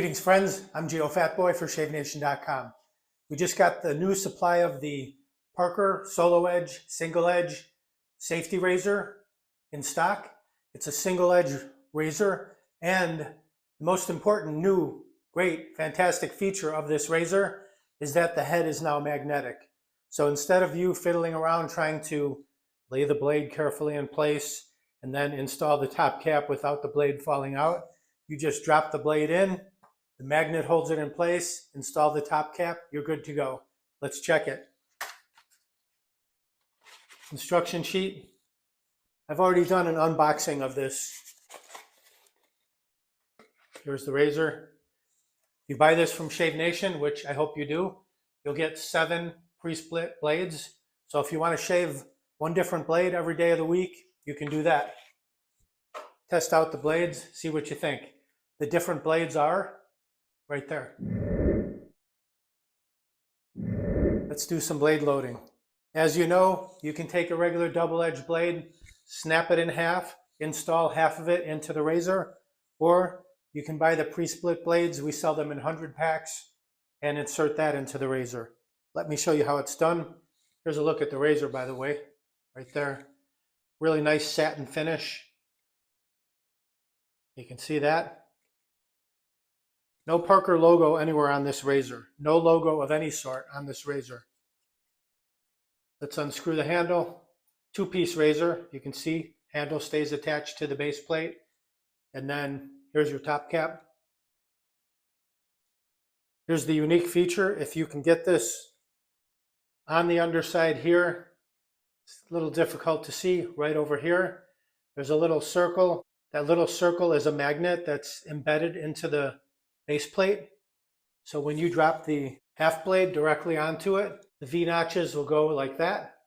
Greetings, friends. I'm Geofatboy for ShaveNation.com. We just got the new supply of the Parker SoloEdge Single Edge Safety Razor in stock. It's a single edge razor, and the most important new, great, fantastic feature of this razor is that the head is now magnetic. So instead of you fiddling around trying to lay the blade carefully in place and then install the top cap without the blade falling out, you just drop the blade in, the magnet holds it in place, install the top cap, you're good to go. Let's check it. Instruction sheet. I've already done an unboxing of this. Here's the razor. If you buy this from Shave Nation, which I hope you do, you'll get 7 pre-split blades. So if you want to shave one different blade every day of the week, you can do that. Test out the blades, see what you think. The different blades are right there. Let's do some blade loading. As you know, you can take a regular double-edged blade, snap it in half, install half of it into the razor, or you can buy the pre-split blades. We sell them in 100 packs and insert that into the razor. Let me show you how it's done. Here's a look at the razor, by the way, right there. Really nice satin finish. You can see that. No Parker logo anywhere on this razor. No logo of any sort on this razor. Let's unscrew the handle. 2-piece razor. You can see handle stays attached to the base plate. And then here's your top cap. Here's the unique feature. If you can get this on the underside here, it's a little difficult to see right over here. There's a little circle. That little circle is a magnet that's embedded into the base plate. So when you drop the half blade directly onto it, the V notches will go like that.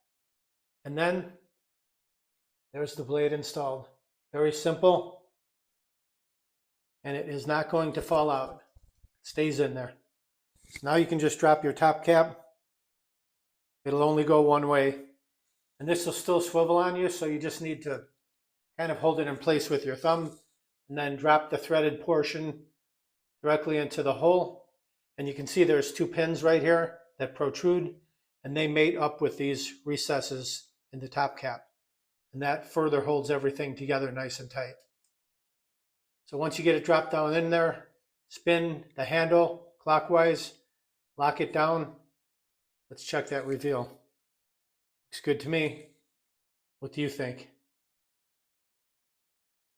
And then there's the blade installed. Very simple. And it is not going to fall out. It stays in there. Now you can just drop your top cap. It'll only go one way. And this will still swivel on you, so you just need to kind of hold it in place with your thumb and then drop the threaded portion directly into the hole. And you can see there's 2 pins right here that protrude, and they mate up with these recesses in the top cap. And that further holds everything together nice and tight. So once you get it dropped down in there, spin the handle clockwise, lock it down. Let's check that reveal. Looks good to me. What do you think?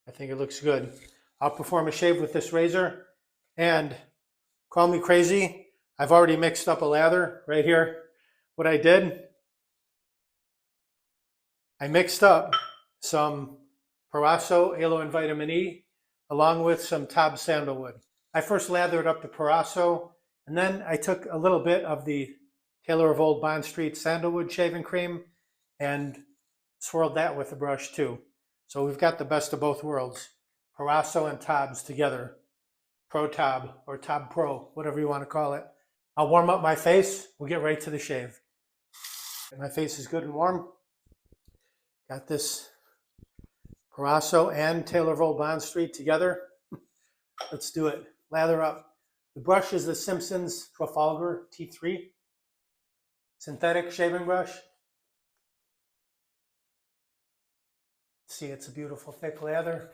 I think it looks good. I'll perform a shave with this razor, and call me crazy, I've already mixed up a lather right here. What I did, I mixed up some Proraso Aloe and Vitamin E along with some Tob Sandalwood. I first lathered up the Proraso, and then I took a little bit of the Taylor of Old Bond Street Sandalwood shaving cream and swirled that with the brush too. So we've got the best of both worlds, Proraso and Tobs together. Pro Tob or Tob Pro, whatever you want to call it. I'll warm up my face. We'll get right to the shave. My face is good and warm. Got this Proraso and Taylor of Old Bond Street together. Let's do it. Lather up. The brush is the Simpson's Trafalgar T3 synthetic shaving brush. See, it's a beautiful thick lather.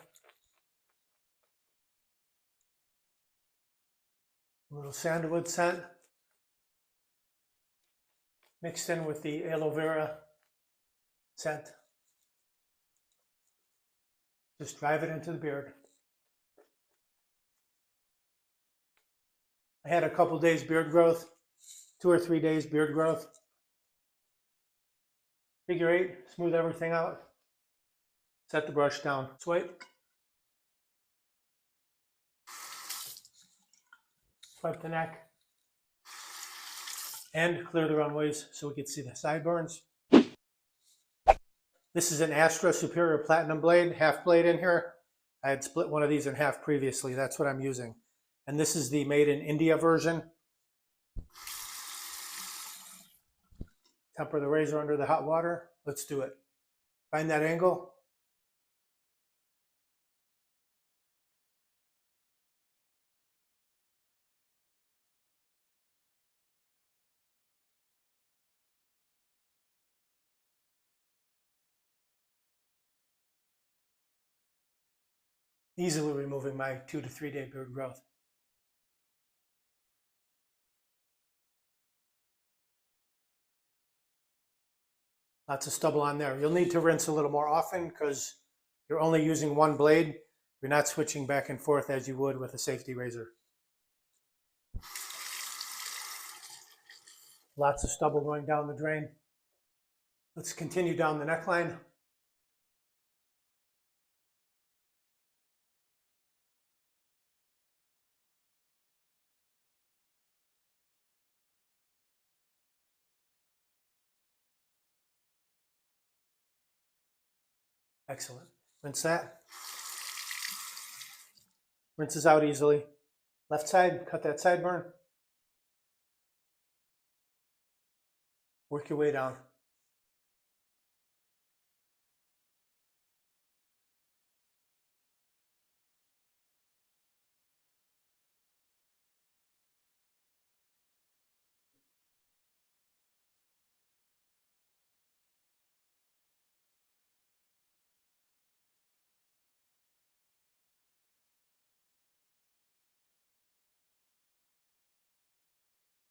A little sandalwood scent mixed in with the aloe vera scent. Just drive it into the beard. I had a couple days beard growth, 2 or 3 days beard growth. Figure 8, smooth everything out. Set the brush down. Swipe. Swipe the neck. And clear the runways so we can see the sideburns. This is an Astra Superior Platinum blade, half blade in here. I had split one of these in half previously. That's what I'm using. And this is the made in India version. Temper the razor under the hot water. Let's do it. Find that angle. Easily removing my 2 to 3 day beard growth. Lots of stubble on there. You'll need to rinse a little more often because you're only using one blade. You're not switching back and forth as you would with a safety razor. Lots of stubble going down the drain. Let's continue down the neckline. Excellent. Rinse that. Rinses out easily. Left side, cut that sideburn. Work your way down.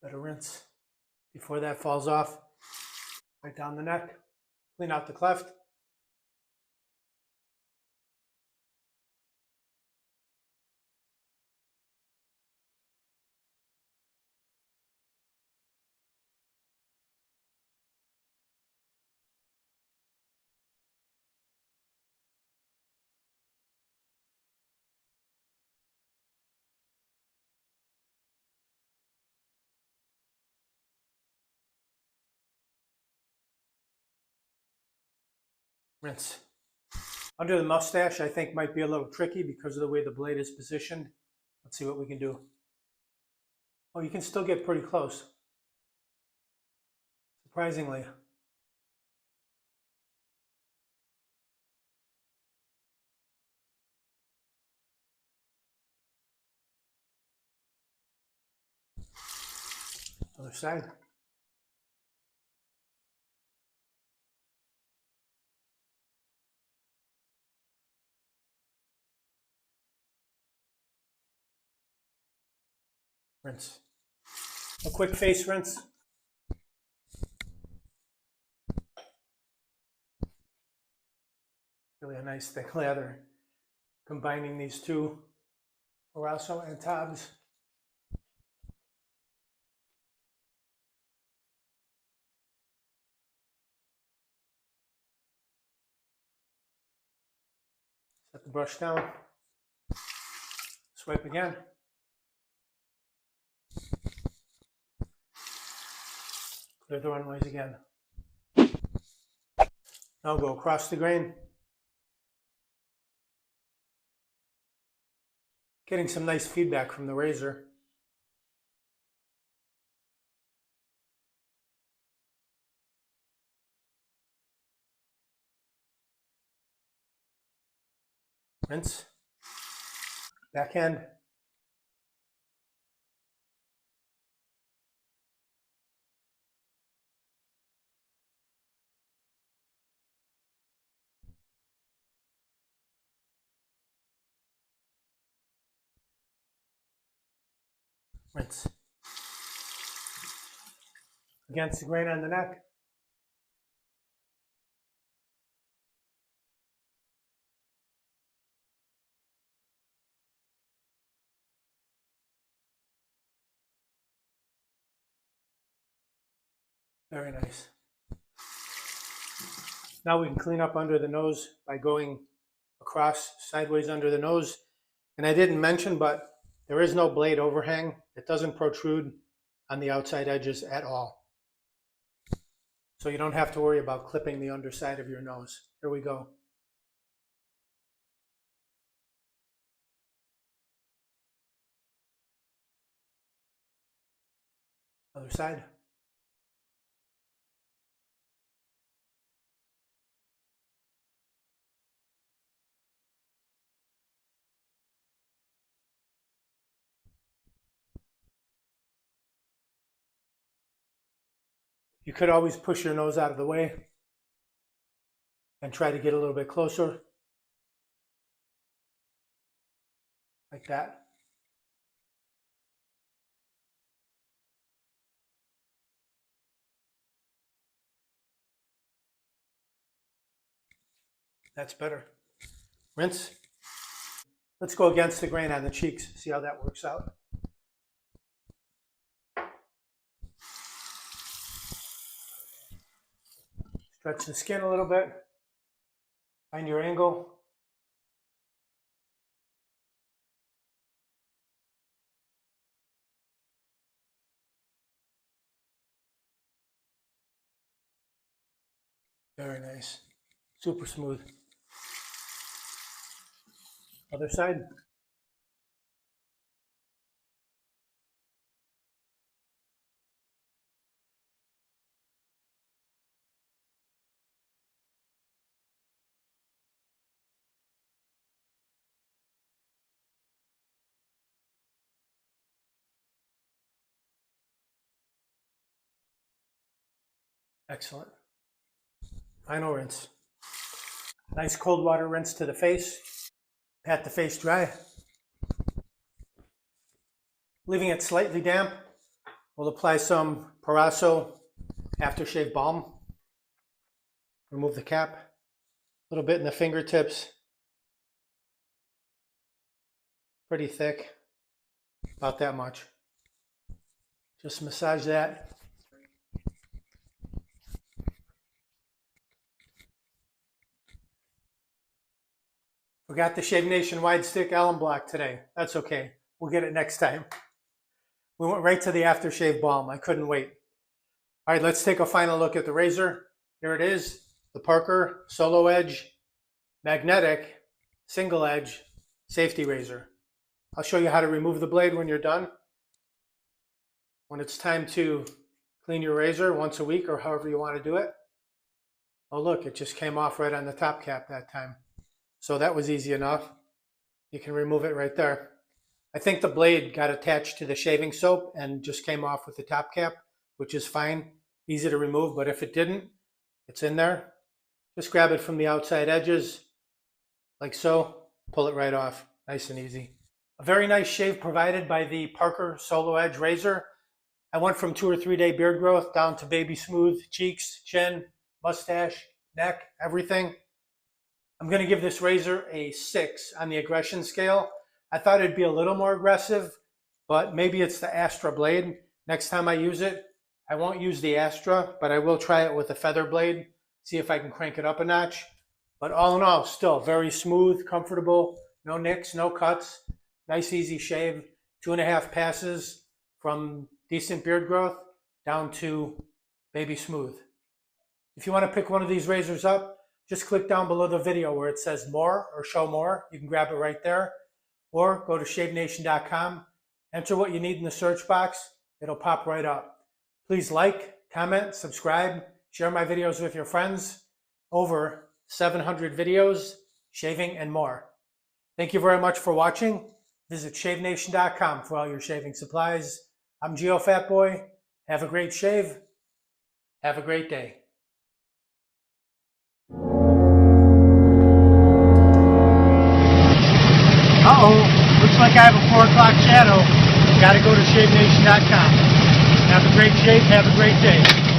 Better rinse before that falls off. Right down the neck. Clean out the cleft. Rinse. Under the mustache, I think might be a little tricky because of the way the blade is positioned. Let's see what we can do. Oh, you can still get pretty close. Surprisingly. Other side. Rinse. A quick face rinse. Really a nice thick lather. Combining these two, Oraso and Tabs. Set the brush down. Swipe again. Clear the runways again. Now go across the grain. Getting some nice feedback from the razor. Rinse. Backhand. Rinse. Against the grain on the neck. Very nice. Now we can clean up under the nose by going across sideways under the nose. And I didn't mention, but there is no blade overhang. It doesn't protrude on the outside edges at all. So you don't have to worry about clipping the underside of your nose. Here we go. Other side. You could always push your nose out of the way and try to get a little bit closer. like that. That's better. Rinse. Let's go against the grain on the cheeks, see how that works out. Stretch the skin a little bit. Find your angle. Very nice. Super smooth. Other side. Excellent. Final rinse. Nice cold water rinse to the face. Pat the face dry. Leaving it slightly damp, we'll apply some Parasso aftershave balm. Remove the cap. A little bit in the fingertips. Pretty thick. About that much. Just massage that. Forgot the Shave Nation wide stick alum block today. That's okay. We'll get it next time. We went right to the aftershave balm. I couldn't wait. All right, let's take a final look at the razor. Here it is, the Parker SoloEdge magnetic single edge safety razor. I'll show you how to remove the blade when you're done. When it's time to clean your razor once a week or however you want to do it. Oh look, it just came off right on the top cap that time. So that was easy enough. You can remove it right there. I think the blade got attached to the shaving soap and just came off with the top cap, which is fine. Easy to remove, but if it didn't, it's in there. Just grab it from the outside edges, like so. Pull it right off, nice and easy. A very nice shave provided by the Parker SoloEdge razor. I went from 2 or 3 day beard growth down to baby smooth cheeks, chin, mustache, neck, everything. I'm going to give this razor a 6 on the aggression scale. I thought it'd be a little more aggressive, but maybe it's the Astra blade. Next time I use it, I won't use the Astra, but I will try it with a feather blade, see if I can crank it up a notch. But all in all, still very smooth, comfortable, no nicks, no cuts, nice easy shave, 2.5 passes from decent beard growth down to baby smooth. If you want to pick one of these razors up, just click down below the video where it says more or show more. You can grab it right there. Or go to shavenation.com, enter what you need in the search box. It'll pop right up. Please like, comment, subscribe, share my videos with your friends. Over 700 videos, shaving and more. Thank you very much for watching. Visit shavenation.com for all your shaving supplies. I'm Geofatboy. Have a great shave. Have a great day. Uh-oh, looks like I have a 4 o'clock shadow. Gotta go to shavenation.com. Have a great shave, have a great day.